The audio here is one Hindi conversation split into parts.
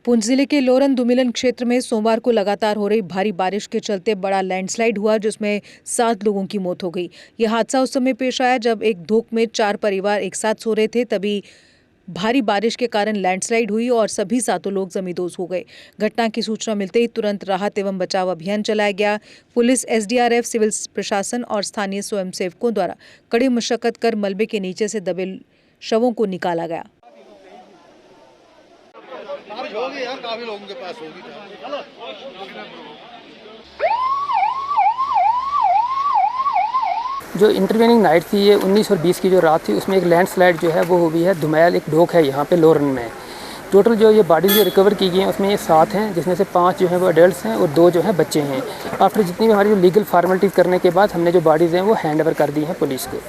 पुंछ जिले के लोरन दुमिलन क्षेत्र में सोमवार को लगातार हो रही भारी बारिश के चलते बड़ा लैंडस्लाइड हुआ, जिसमें 7 लोगों की मौत हो गई। यह हादसा उस समय पेश आया जब एक धोख में 4 परिवार एक साथ सो रहे थे, तभी भारी बारिश के कारण लैंडस्लाइड हुई और सभी 7 लोग जमींदोज हो गए। घटना की सूचना मिलते ही तुरंत राहत एवं बचाव अभियान चलाया गया। पुलिस, एसडीआरएफ, सिविल प्रशासन और स्थानीय स्वयंसेवकों द्वारा कड़ी मशक्कत कर मलबे के नीचे से दबे शवों को निकाला गया। होगी यार, काफी लोगों के पास होगी। जो इंटरवेनिंग नाइट थी ये 19 और 20 की जो रात थी, उसमें एक लैंडस्लाइड जो है वो हुई है। धुमैल एक ढोक है यहाँ पे लोरन में। टोटल जो ये बॉडी जो रिकवर की गई हैं उसमें ये 7 हैं, जिसमें से 5 जो हैं वो एडल्ट्स हैं और 2 जो हैं बच्चे हैं। आफ्टर जितनी भी हमारी जो लीगल फार्मेलिटीज़ करने के बाद हमने जो बॉडीज़ हैं वो हैंड ओवर कर दी हैं पुलिस को।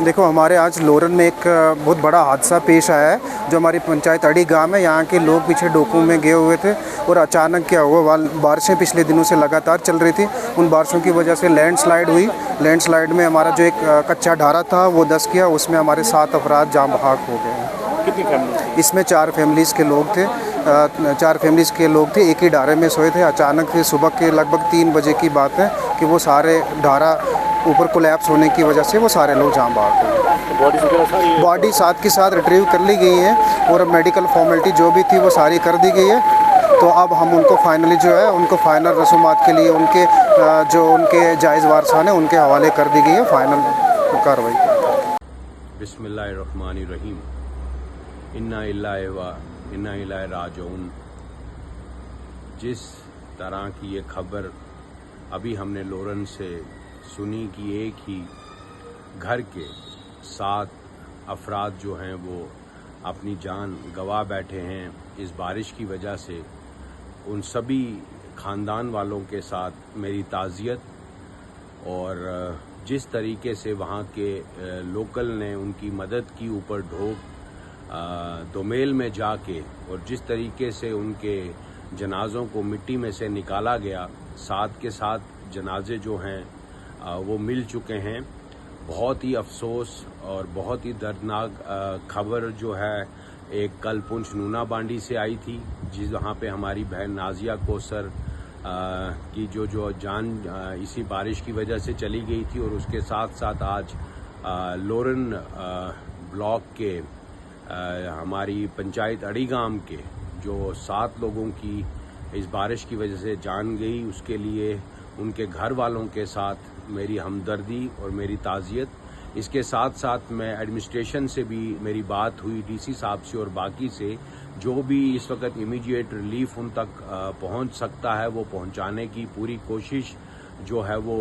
देखो, हमारे आज लोरन में एक बहुत बड़ा हादसा पेश आया है। जो हमारी पंचायत अड़ी गांव है, यहाँ के लोग पीछे डोकू में गए हुए थे और अचानक क्या हुआ, बारिशें पिछले दिनों से लगातार चल रही थी। उन बारिशों की वजह से लैंडस्लाइड हुई। लैंडस्लाइड में हमारा जो एक कच्चा ढारा था वो धंस गया, उसमें हमारे 7 अफराद जाँ बहक हो गए हैं। कितनी फैमिली? इसमें 4 फैमिलीज़ के लोग थे। 4 फैमिलीज़ के लोग थे, एक ही ढारे में सोए थे। अचानक सुबह के लगभग 3 बजे की बात है कि वो सारे ढारा ऊपर कोलैप्स होने की वजह से वो सारे लोग जाँ बहक हो गए। बॉडी साथ के साथ रिट्रीव कर ली गई है और अब मेडिकल फॉर्मेलिटी जो भी थी वो सारी कर दी गई है। तो अब हम उनको फाइनली जो है उनको फाइनल रसूमात के लिए उनके जो उनके जायज़ वारसान है उनके हवाले कर दी गई है फाइनल कार्रवाई। बिस्मिल्लाहिर्रहमानिर्रहीम। इन्ना इल्लाहि व इन्ना इलैहि राजिऊन। जिस तरह की ये खबर अभी हमने लोरन से सुनी कि एक ही घर के 7 अफराद जो हैं वो अपनी जान गंवा बैठे हैं इस बारिश की वजह से, उन सभी ख़ानदान वालों के साथ मेरी ताज़ियत। और जिस तरीके से वहाँ के लोकल ने उनकी मदद की ऊपर ढोक दोमेल में जाके, और जिस तरीके से उनके जनाज़ों को मिट्टी में से निकाला गया, 7 के 7 जनाजे जो हैं वो मिल चुके हैं। बहुत ही अफसोस और बहुत ही दर्दनाक खबर जो है एक कल पुंछ नूना बांडी से आई थी, जहाँ पे हमारी बहन नाजिया कोसर की जो जान इसी बारिश की वजह से चली गई थी। और उसके साथ साथ आज लोरन ब्लॉक के हमारी पंचायत अड़ी गांव के जो 7 लोगों की इस बारिश की वजह से जान गई, उसके लिए उनके घर वालों के साथ मेरी हमदर्दी और मेरी ताज़ियत। इसके साथ साथ मैं एडमिनिस्ट्रेशन से भी मेरी बात हुई, डीसी साहब से और बाकी से, जो भी इस वक्त इमीडिएट रिलीफ उन तक पहुंच सकता है वो पहुंचाने की पूरी कोशिश जो है वो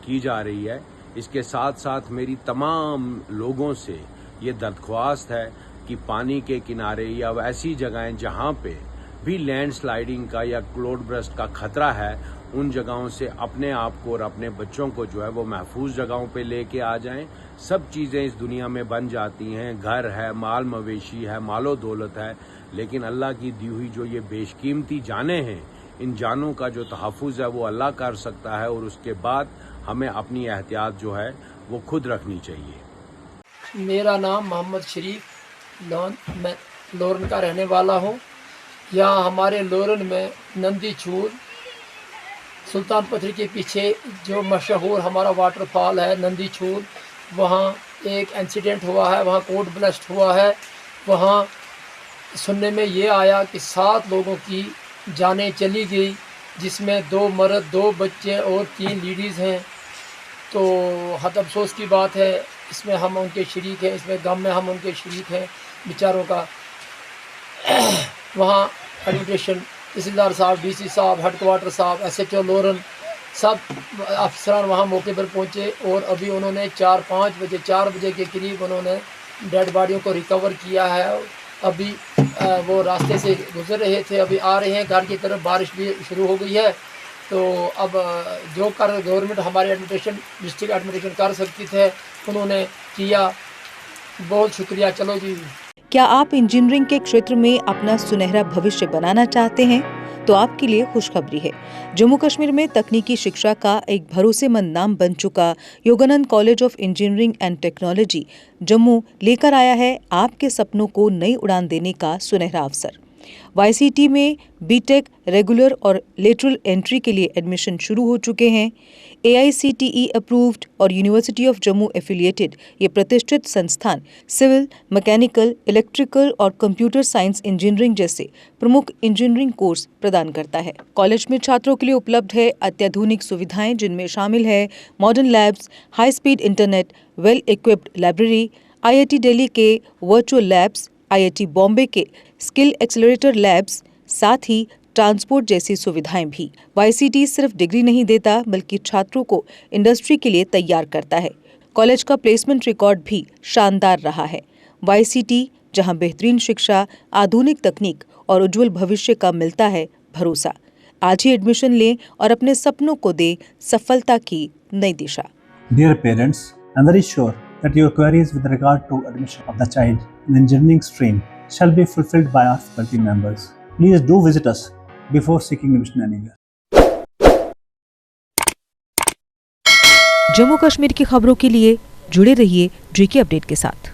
की जा रही है। इसके साथ साथ मेरी तमाम लोगों से ये दरख्वास्त है कि पानी के किनारे या ऐसी जगहें जहां पे भी लैंडस्लाइडिंग का या क्लाउड बर्स्ट का खतरा है, उन जगहों से अपने आप को और अपने बच्चों को जो है वो महफूज जगहों पे लेके आ जाएं। सब चीज़ें इस दुनिया में बन जाती हैं, घर है, माल मवेशी है, मालो दौलत है, लेकिन अल्लाह की दी हुई जो ये बेशकीमती जानें हैं, इन जानों का जो तहफ़्फ़ुज़ है वो अल्लाह कर सकता है। और उसके बाद हमें अपनी एहतियात जो है वो खुद रखनी चाहिए। मेरा नाम मोहम्मद शरीफ, मैं लोरन का रहने वाला हूँ। यहाँ हमारे लोरन में नंदी छूल सुल्तान पथरी के पीछे जो मशहूर हमारा वाटरफॉल है नंदी छूल, वहाँ एक इंसिडेंट हुआ है, वहाँ कोड ब्लास्ट हुआ है। वहाँ सुनने में ये आया कि 7 लोगों की जानें चली गई, जिसमें 2 मर्द, 2 बच्चे और 3 लेडीज़ हैं। तो हद अफसोस की बात है, इसमें हम उनके शरीक हैं, इसमें गम में हम उनके शरीक हैं बेचारों का। वहाँ एडमिनिस्ट्रेशन, तहसीलदार साहब, डीसी साहब, हेडक्वार्टर साहब, SHO लोरन, सब अफसरान वहाँ मौके पर पहुँचे और अभी उन्होंने 4 बजे के करीब उन्होंने डेड बॉडियों को रिकवर किया है। अभी वो रास्ते से गुजर रहे थे, अभी आ रहे हैं घर की तरफ, बारिश भी शुरू हो गई है। तो अब जो कर गवर्नमेंट हमारे एडमिनिस्ट्रेशन, डिस्ट्रिक्ट एडमिनिस्ट्रेशन कर सकती थे, उन्होंने किया। बहुत शुक्रिया। चलो जी। क्या आप इंजीनियरिंग के क्षेत्र में अपना सुनहरा भविष्य बनाना चाहते हैं? तो आपके लिए खुशखबरी है। जम्मू कश्मीर में तकनीकी शिक्षा का एक भरोसेमंद नाम बन चुका Yogananda college of engineering and technology Jammu लेकर आया है आपके सपनों को नई उड़ान देने का सुनहरा अवसर। YCT में बीटेक रेगुलर और लेटरल एंट्री के लिए एडमिशन शुरू हो चुके हैं। AICTE अप्रूव्ड और यूनिवर्सिटी ऑफ जम्मू एफिलिएटेड ये प्रतिष्ठित संस्थान सिविल, मैकेनिकल, इलेक्ट्रिकल और कंप्यूटर साइंस इंजीनियरिंग जैसे प्रमुख इंजीनियरिंग कोर्स प्रदान करता है। कॉलेज में छात्रों के लिए उपलब्ध है अत्याधुनिक सुविधाएं, जिनमें शामिल है modern labs, high speed internet, well equipped library, IIT Delhi के वर्चुअल लैब्स, IIT बॉम्बे के स्किल एक्सेलरेटर लैब्स, साथ ही ट्रांसपोर्ट जैसी सुविधाएं भी। YCT सिर्फ डिग्री नहीं देता बल्कि छात्रों को इंडस्ट्री के लिए तैयार करता है। कॉलेज का प्लेसमेंट रिकॉर्ड भी शानदार रहा है। YCT जहां बेहतरीन शिक्षा, आधुनिक तकनीक और उज्जवल भविष्य का मिलता है भरोसा। आज ही एडमिशन लें और अपने सपनों को दे सफलता की नई दिशा। Dear parents, I am very sure that your queries with regard to admission of the child in engineering stream shall be fulfilled by our faculty members. Please do visit us before seeking admission anywhere. Jammu Kashmir की खबरों के लिए जुड़े रहिए GK अपडेट के साथ।